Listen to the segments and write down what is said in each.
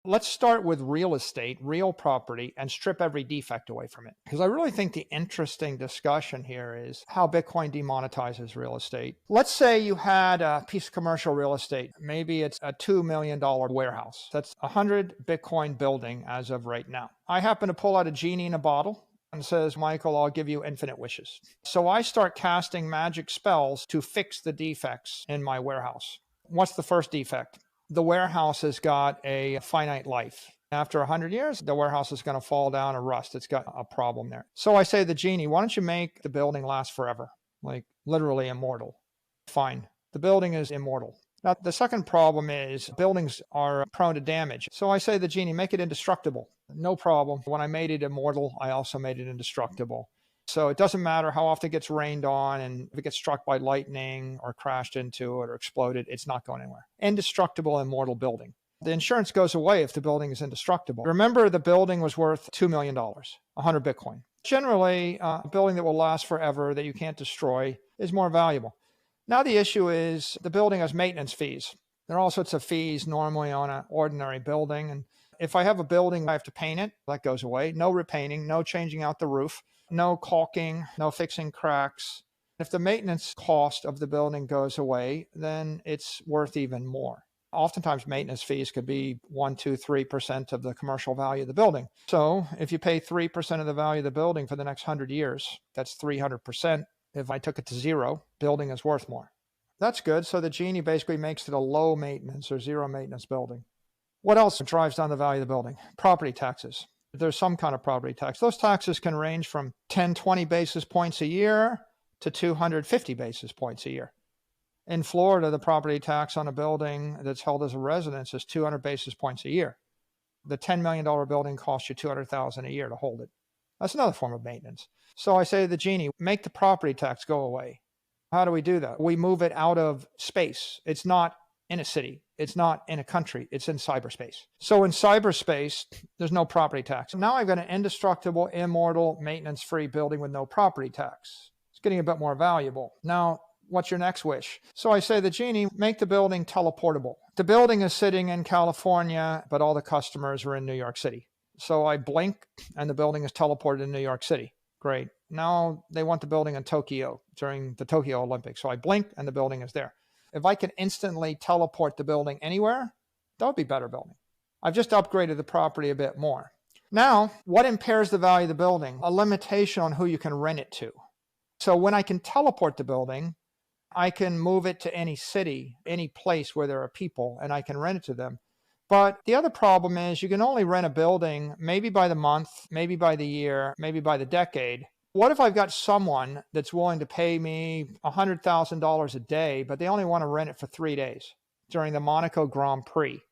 Let's start with real estate, real property, and strip every defect away from it. Because I really think the interesting discussion here is how Bitcoin demonetizes real estate. Let's say you had a piece of commercial real estate. Maybe it's a $2 million warehouse. That's a 100 Bitcoin building as of right now. I happen to pull out a genie in a bottle and says, Michael, I'll give you infinite wishes. So I start casting magic spells to fix the defects in my warehouse. What's the first defect? The warehouse has got a finite life. After 100 years, the warehouse is going to fall down or rust. It's got a problem there. So I say to the genie, why don't you make the building last forever? Like literally immortal. Fine. The building is immortal. Now, the second problem is buildings are prone to damage. So I say to the genie, make it indestructible. No problem. When I made it immortal, I also made it indestructible. So it doesn't matter how often it gets rained on, and if it gets struck by lightning or crashed into it or exploded, it's not going anywhere. Indestructible, immortal building. The insurance goes away if the building is indestructible. Remember, the building was worth $2 million, 100 Bitcoin. Generally, a building that will last forever, that you can't destroy, is more valuable. Now the issue is the building has maintenance fees. There are all sorts of fees normally on an ordinary building. And if I have a building, I have to paint it. That goes away. No repainting, no changing out the roof, no caulking, no fixing cracks. If the maintenance cost of the building goes away, then it's worth even more. Oftentimes, maintenance fees could be 1, 2, 3% of the commercial value of the building. So if you pay 3% of the value of the building for the next 100 years, that's 300%. If I took it to zero, building is worth more. That's good. So the genie basically makes it a low maintenance or zero maintenance building. What else drives down the value of the building? Property taxes. There's some kind of property tax. Those taxes can range from 10, 20 basis points a year to 250 basis points a year. In Florida, the property tax on a building that's held as a residence is 200 basis points a year. The $10 million building costs you $200,000 a year to hold it. That's another form of maintenance. So I say to the genie, make the property tax go away. How do we do that? We move it out of space. It's not in a city. It's not in a country. It's in cyberspace. So in cyberspace, there's no property tax. Now I've got an indestructible, immortal, maintenance-free building with no property tax. It's getting a bit more valuable. Now, what's your next wish? So I say to the genie, make the building teleportable. The building is sitting in California, but all the customers are in New York City. So I blink and the building is teleported to New York City. Great. Now they want the building in Tokyo during the Tokyo Olympics. So I blink and the building is there. If I can instantly teleport the building anywhere, that would be better building. I've just upgraded the property a bit more. Now, what impairs the value of the building? A limitation on who you can rent it to. So when I can teleport the building, I can move it to any city, any place where there are people, and I can rent it to them. But the other problem is you can only rent a building maybe by the month, maybe by the year, maybe by the decade. What if I've got someone that's willing to pay me $100,000 a day, but they only want to rent it for 3 days during the Monaco Grand Prix?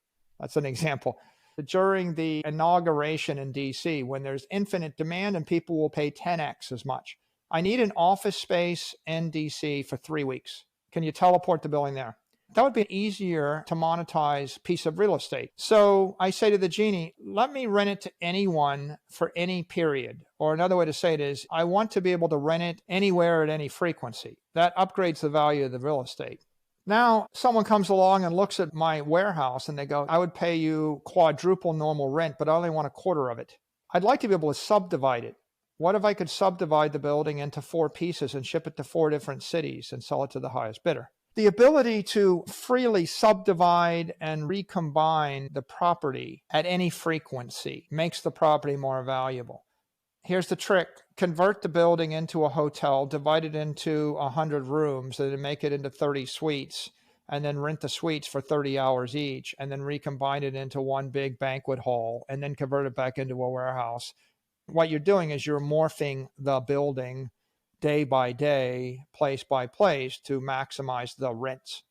That's an example. During the inauguration in DC, when there's infinite demand and people will pay 10x as much. I need an office space in DC for 3 weeks. Can you teleport the building there? That would be easier to monetize piece of real estate. So I say to the genie, let me rent it to anyone for any period. Or another way to say it is, I want to be able to rent it anywhere at any frequency. That upgrades the value of the real estate. Now, someone comes along and looks at my warehouse and they go, I would pay you quadruple normal rent, but I only want a quarter of it. I'd like to be able to subdivide it. What if I could subdivide the building into 4 pieces and ship it to 4 different cities and sell it to the highest bidder? The ability to freely subdivide and recombine the property at any frequency makes the property more valuable. Here's the trick. Convert the building into a hotel, divide it into 100 rooms, and then make it into 30 suites, and then rent the suites for 30 hours each, and then recombine it into one big banquet hall, and then convert it back into a warehouse. What you're doing is you're morphing the building day by day, place by place to maximize the rents.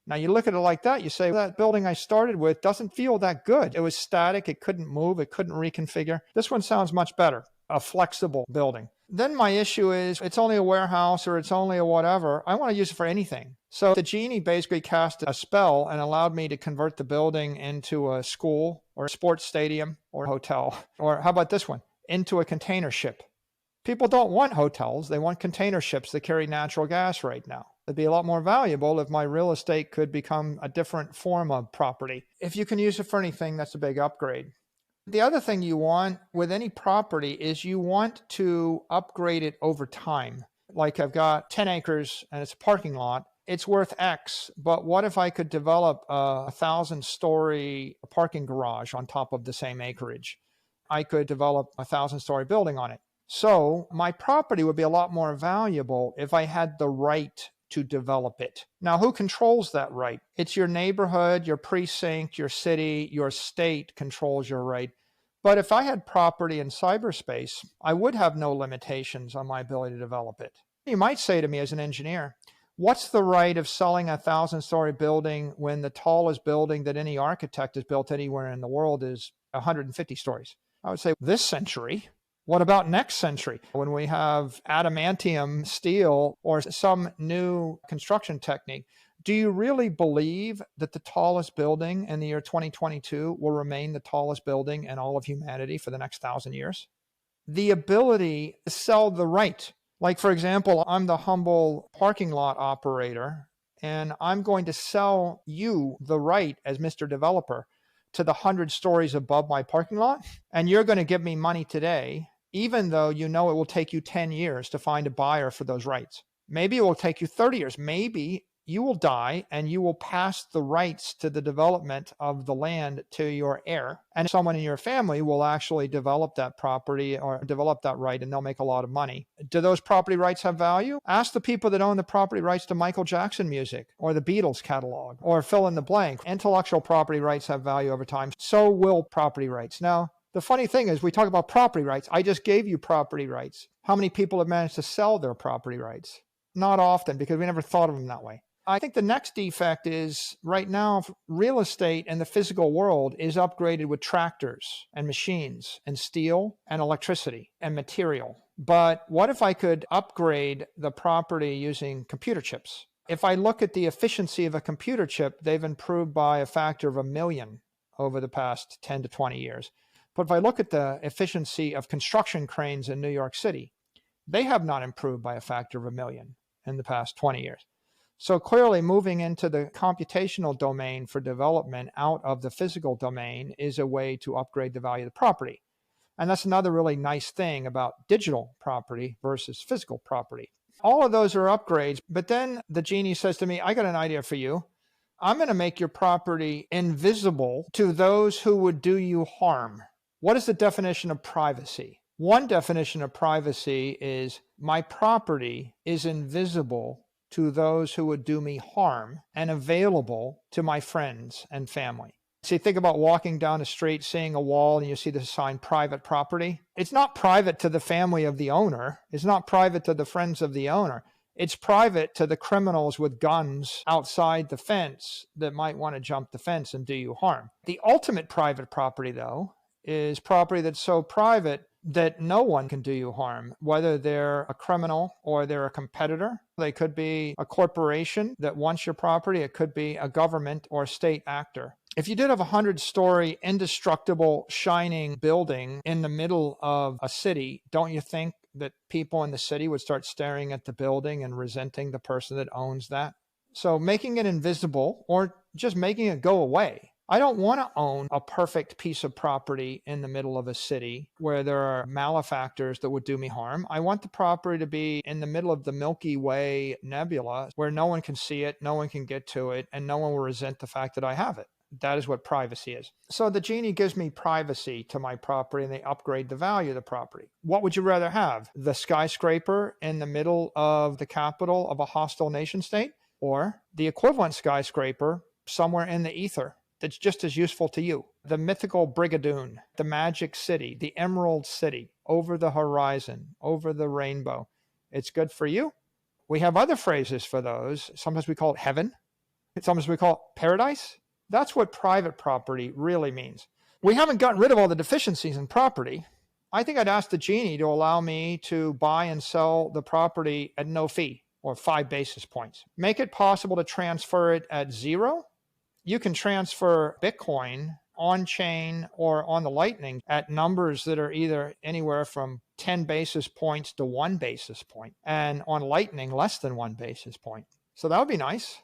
Now you look at it like that, you say, that building I started with doesn't feel that good. It was static, it couldn't move, it couldn't reconfigure. This one sounds much better, a flexible building. Then my issue is, it's only a warehouse or it's only a whatever. I want to use it for anything. So the genie basically cast a spell and allowed me to convert the building into a school or a sports stadium or hotel. Or how about this one? Into a container ship. People don't want hotels. They want container ships that carry natural gas right now. It'd be a lot more valuable if my real estate could become a different form of property. If you can use it for anything, that's a big upgrade. The other thing you want with any property is you want to upgrade it over time. Like I've got 10 acres and it's a parking lot. It's worth X, but what if I could develop a 1,000-story parking garage on top of the same acreage? I could develop a 1,000-story building on it. So my property would be a lot more valuable if I had the right to develop it. Now, who controls that right? It's your neighborhood, your precinct, your city, your state controls your right. But if I had property in cyberspace, I would have no limitations on my ability to develop it. You might say to me as an engineer, what's the right of selling a 1,000-story building when the tallest building that any architect has built anywhere in the world is 150 stories? I would say this century. What about next century when we have adamantium steel or some new construction technique? Do you really believe that the tallest building in the year 2022 will remain the tallest building in all of humanity for the next 1,000 years? The ability to sell the right. Like, for example, I'm the humble parking lot operator, and I'm going to sell you the right as Mr. Developer to the 100 stories above my parking lot, and you're going to give me money today, even though you know it will take you 10 years to find a buyer for those rights. Maybe it will take you 30 years. Maybe you will die and you will pass the rights to the development of the land to your heir, and someone in your family will actually develop that property or develop that right, and they'll make a lot of money. Do those property rights have value? Ask the people that own the property rights to Michael Jackson music or the Beatles catalog or fill in the blank. Intellectual property rights have value over time. So will property rights. Now, the funny thing is we talk about property rights. I just gave you property rights. How many people have managed to sell their property rights? Not often, because we never thought of them that way. I think the next defect is right now, real estate in the physical world is upgraded with tractors and machines and steel and electricity and material. But what if I could upgrade the property using computer chips? If I look at the efficiency of a computer chip, they've improved by a factor of 1,000,000 over the past 10 to 20 years. But if I look at the efficiency of construction cranes in New York City, they have not improved by a factor of 1,000,000 in the past 20 years. So clearly moving into the computational domain for development out of the physical domain is a way to upgrade the value of the property. And that's another really nice thing about digital property versus physical property. All of those are upgrades, but then the genie says to me, I got an idea for you. I'm going to make your property invisible to those who would do you harm. What is the definition of privacy? One definition of privacy is my property is invisible to those who would do me harm and available to my friends and family. See, think about walking down the street, seeing a wall, and you see the sign private property. It's not private to the family of the owner. It's not private to the friends of the owner. It's private to the criminals with guns outside the fence that might want to jump the fence and do you harm. The ultimate private property, though, is property that's so private that no one can do you harm, whether they're a criminal or they're a competitor. They could be a corporation that wants your property. It could be a government or state actor. If you did have a 100-story indestructible shining building in the middle of a city, don't you think that people in the city would start staring at the building and resenting the person that owns that? So making it invisible or just making it go away. I don't want to own a perfect piece of property in the middle of a city where there are malefactors that would do me harm. I want the property to be in the middle of the Milky Way nebula where no one can see it, no one can get to it, and no one will resent the fact that I have it. That is what privacy is. So the genie gives me privacy to my property and they upgrade the value of the property. What would you rather have? The skyscraper in the middle of the capital of a hostile nation state, or the equivalent skyscraper somewhere in the ether that's just as useful to you? The mythical Brigadoon, the magic city, the emerald city, over the horizon, over the rainbow. It's good for you. We have other phrases for those. Sometimes we call it heaven. Sometimes we call it paradise. That's what private property really means. We haven't gotten rid of all the deficiencies in property. I think I'd ask the genie to allow me to buy and sell the property at no fee or 5 basis points. Make it possible to transfer it at 0. You can transfer Bitcoin on chain or on the Lightning at numbers that are either anywhere from 10 basis points to 1 basis point, and on Lightning less than 1 basis point. So that would be nice.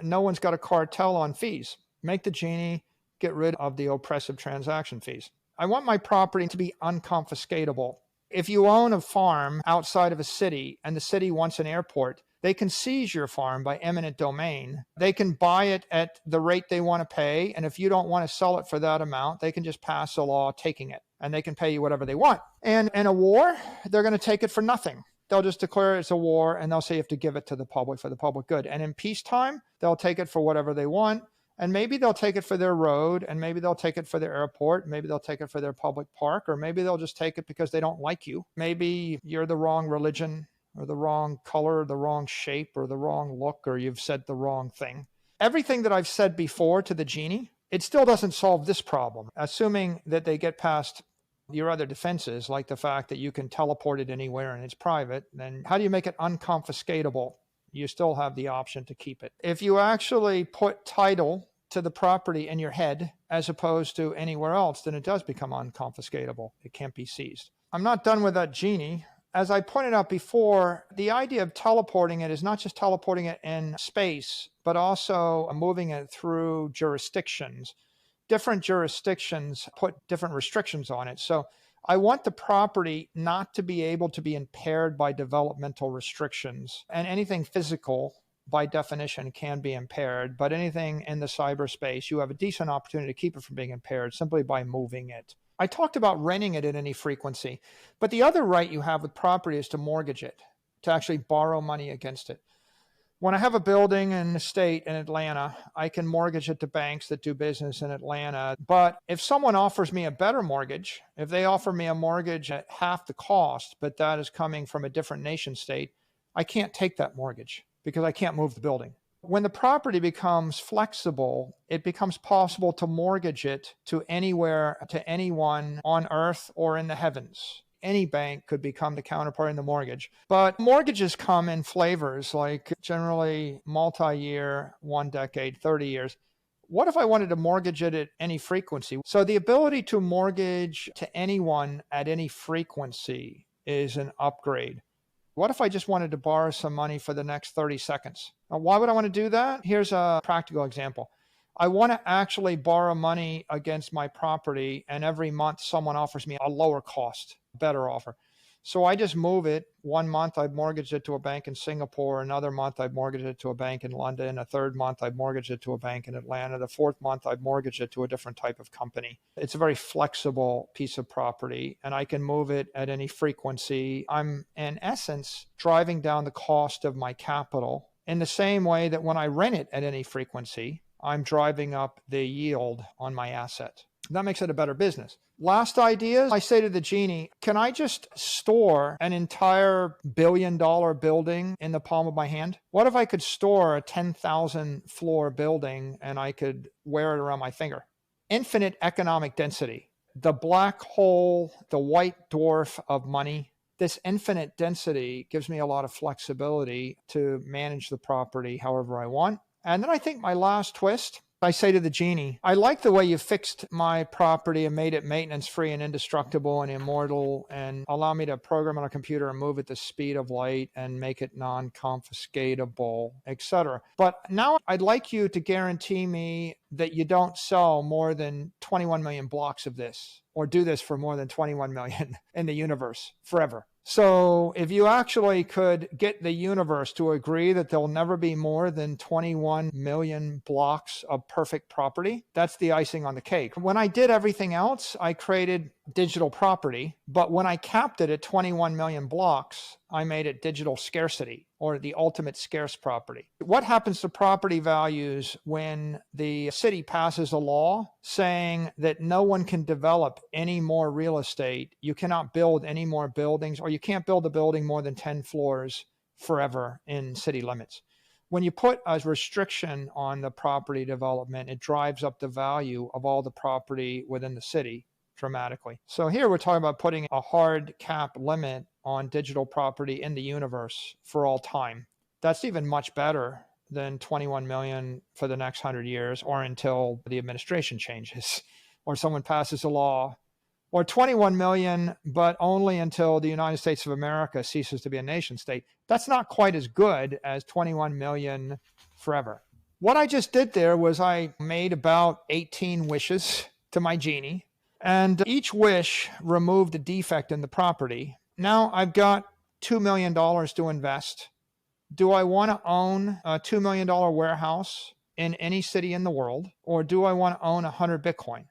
No one's got a cartel on fees. Make the genie get rid of the oppressive transaction fees. I want my property to be unconfiscatable. If you own a farm outside of a city and the city wants an airport, they can seize your farm by eminent domain. They can buy it at the rate they want to pay. And if you don't want to sell it for that amount, they can just pass a law taking it, and they can pay you whatever they want. And in a war, they're going to take it for nothing. They'll just declare it's a war, and they'll say you have to give it to the public for the public good. And in peacetime, they'll take it for whatever they want. And maybe they'll take it for their road, and maybe they'll take it for their airport, maybe they'll take it for their public park, or maybe they'll just take it because they don't like you. Maybe you're the wrong religion, or the wrong color, or the wrong shape, or the wrong look, or you've said the wrong thing. Everything that I've said before to the genie, it still doesn't solve this problem. Assuming that they get past your other defenses, like the fact that you can teleport it anywhere and it's private, then how do you make it unconfiscatable? You still have the option to keep it. If you actually put title to the property in your head as opposed to anywhere else, then it does become unconfiscatable. It can't be seized. I'm not done with that genie. As I pointed out before, the idea of teleporting it is not just teleporting it in space, but also moving it through jurisdictions. Different jurisdictions put different restrictions on it. So I want the property not to be able to be impaired by developmental restrictions. And anything physical, by definition, can be impaired. But anything in the cyberspace, you have a decent opportunity to keep it from being impaired simply by moving it. I talked about renting it at any frequency. But the other right you have with property is to mortgage it, to actually borrow money against it. When I have a building in the state in Atlanta, I can mortgage it to banks that do business in Atlanta. But if someone offers me a better mortgage, if they offer me a mortgage at half the cost, but that is coming from a different nation state, I can't take that mortgage because I can't move the building. When the property becomes flexible, it becomes possible to mortgage it to anywhere, to anyone on earth or in the heavens. Any bank could become the counterparty in the mortgage. But mortgages come in flavors, like generally multi-year, 1 decade, 30 years. What if I wanted to mortgage it at any frequency? So the ability to mortgage to anyone at any frequency is an upgrade. What if I just wanted to borrow some money for the next 30 seconds? Now, why would I want to do that? Here's a practical example. I want to actually borrow money against my property, and every month someone offers me a lower cost, better offer. So I just move it. 1 month I've mortgaged it to a bank in Singapore. Another month I've mortgaged it to a bank in London. A third month I've mortgaged it to a bank in Atlanta. The fourth month I've mortgaged it to a different type of company. It's a very flexible piece of property, and I can move it at any frequency. I'm, in essence, driving down the cost of my capital in the same way that when I rent it at any frequency, I'm driving up the yield on my asset. That makes it a better business. Last idea, I say to the genie, can I just store an entire billion-dollar building in the palm of my hand? What if I could store a 10,000 floor building and I could wear it around my finger? Infinite economic density. The black hole, the white dwarf of money. This infinite density gives me a lot of flexibility to manage the property however I want. And then I think my last twist, I say to the genie, I like the way you fixed my property and made it maintenance-free and indestructible and immortal, and allow me to program on a computer and move at the speed of light and make it non-confiscatable, etc. But now I'd like you to guarantee me that you don't sell more than 21 million blocks of this, or do this for more than 21 million in the universe forever. So if you actually could get the universe to agree that there'll never be more than 21 million blocks of perfect property, that's the icing on the cake. When I did everything else, I created digital property, but when I capped it at 21 million blocks, I made it digital scarcity, or the ultimate scarce property. What happens to property values when the city passes a law saying that no one can develop any more real estate, you cannot build any more buildings, or you can't build a building more than 10 floors forever in city limits? When you put a restriction on the property development, it drives up the value of all the property within the city dramatically. So here we're talking about putting a hard cap limit on digital property in the universe for all time. That's even much better than 21 million for the next 100 years, or until the administration changes or someone passes a law Or 21 million, but only until the United States of America ceases to be a nation state. That's not quite as good as 21 million forever. What I just did there was I made about 18 wishes to my genie, and each wish removed a defect in the property. Now I've got $2 million to invest. Do I want to own a $2 million warehouse in any city in the world, or do I want to own 100 Bitcoin?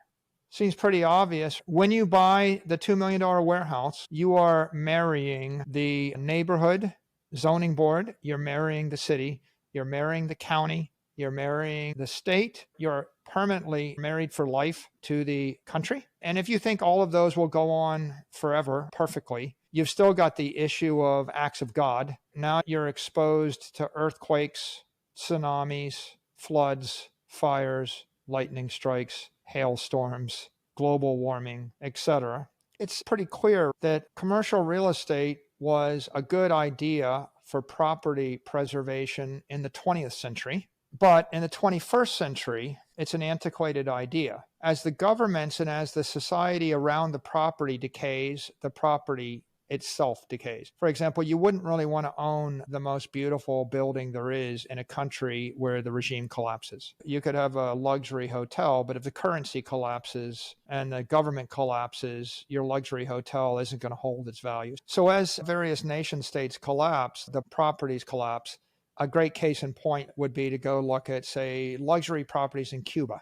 Seems pretty obvious. When you buy the $2 million warehouse, you are marrying the neighborhood zoning board, you're marrying the city, you're marrying the county, you're marrying the state, you're permanently married for life to the country. And if you think all of those will go on forever perfectly, you've still got the issue of acts of God. Now you're exposed to earthquakes, tsunamis, floods, fires, lightning strikes, hailstorms, global warming, etc. It's pretty clear that commercial real estate was a good idea for property preservation in the 20th century. But in the 21st century, it's an antiquated idea. As the governments and as the society around the property decays, the property itself decays. For example, you wouldn't really want to own the most beautiful building there is in a country where the regime collapses. You could have a luxury hotel, but if the currency collapses and the government collapses, your luxury hotel isn't going to hold its value. So as various nation states collapse, the properties collapse. A great case in point would be to go look at, say, luxury properties in Cuba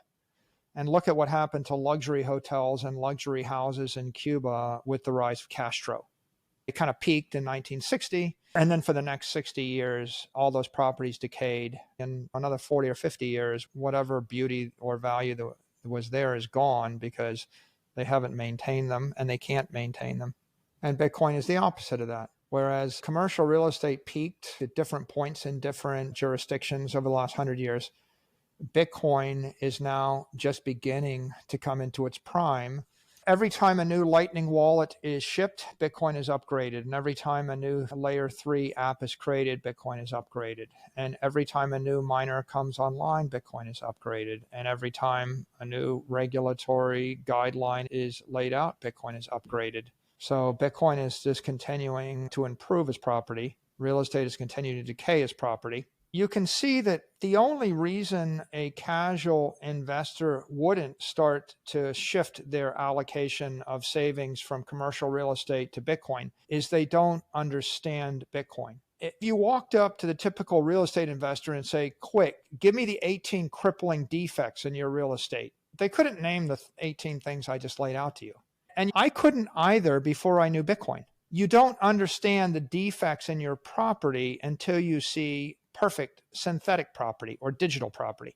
and look at what happened to luxury hotels and luxury houses in Cuba with the rise of Castro. It kind of peaked in 1960, and then for the next 60 years, all those properties decayed. In another 40 or 50 years, whatever beauty or value that was there is gone because they haven't maintained them and they can't maintain them. And Bitcoin is the opposite of that. Whereas commercial real estate peaked at different points in different jurisdictions over the last 100 years, Bitcoin is now just beginning to come into its prime. Every time a new Lightning wallet is shipped, Bitcoin is upgraded. And every time a new layer 3 app is created, Bitcoin is upgraded. And every time a new miner comes online, Bitcoin is upgraded. And every time a new regulatory guideline is laid out, Bitcoin is upgraded. So Bitcoin is just continuing to improve its property. Real estate is continuing to decay its property. You can see that the only reason a casual investor wouldn't start to shift their allocation of savings from commercial real estate to Bitcoin is they don't understand Bitcoin. If you walked up to the typical real estate investor and say, quick, give me the 18 crippling defects in your real estate, they couldn't name the 18 things I just laid out to you. And I couldn't either before I knew Bitcoin. You don't understand the defects in your property until you see perfect synthetic property or digital property.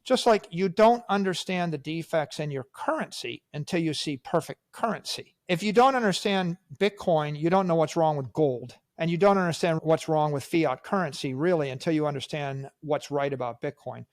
Just like you don't understand the defects in your currency until you see perfect currency. If you don't understand Bitcoin, you don't know what's wrong with gold. And you don't understand what's wrong with fiat currency really until you understand what's right about Bitcoin.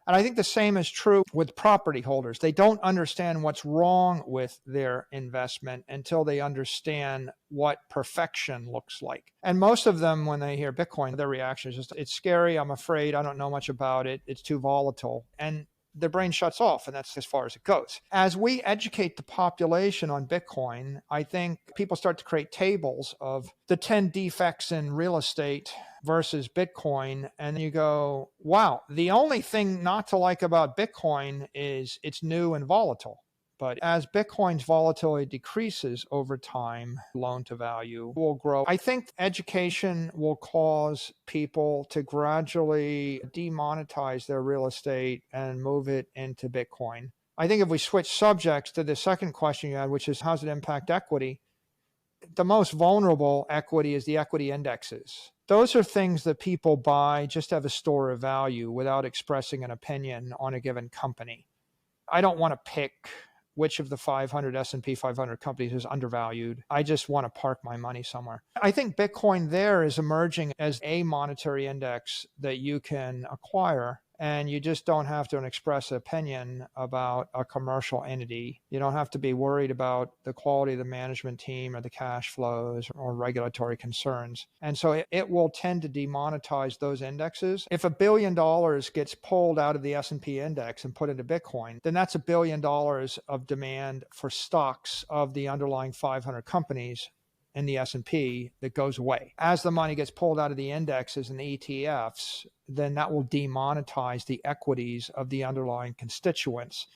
And I think the same is true with property holders. They don't understand what's wrong with their investment until they understand what perfection looks like. And most of them, when they hear Bitcoin, their reaction is just, it's scary, I'm afraid, I don't know much about it, it's too volatile. And their brain shuts off, and that's as far as it goes. As we educate the population on Bitcoin, I think people start to create tables of the 10 defects in real estate versus Bitcoin, and you go, wow, the only thing not to like about Bitcoin is it's new and volatile. But as Bitcoin's volatility decreases over time, loan to value will grow. I think education will cause people to gradually demonetize their real estate and move it into Bitcoin. I think if we switch subjects to the second question you had, which is how does it impact equity? The most vulnerable equity is the equity indexes. Those are things that people buy just to have a store of value without expressing an opinion on a given company. I don't want to pick which of the 500 S&P 500 companies is undervalued. I just want to park my money somewhere. I think Bitcoin there is emerging as a monetary index that you can acquire And you just don't have to express an opinion about a commercial entity. You don't have to be worried about the quality of the management team or the cash flows or regulatory concerns. And so it will tend to demonetize those indexes. If $1 billion gets pulled out of the S&P index and put into Bitcoin, then that's $1 billion of demand for stocks of the underlying 500 companies in the S&P that goes away. As the money gets pulled out of the indexes and the ETFs, then that will demonetize the equities of the underlying constituents.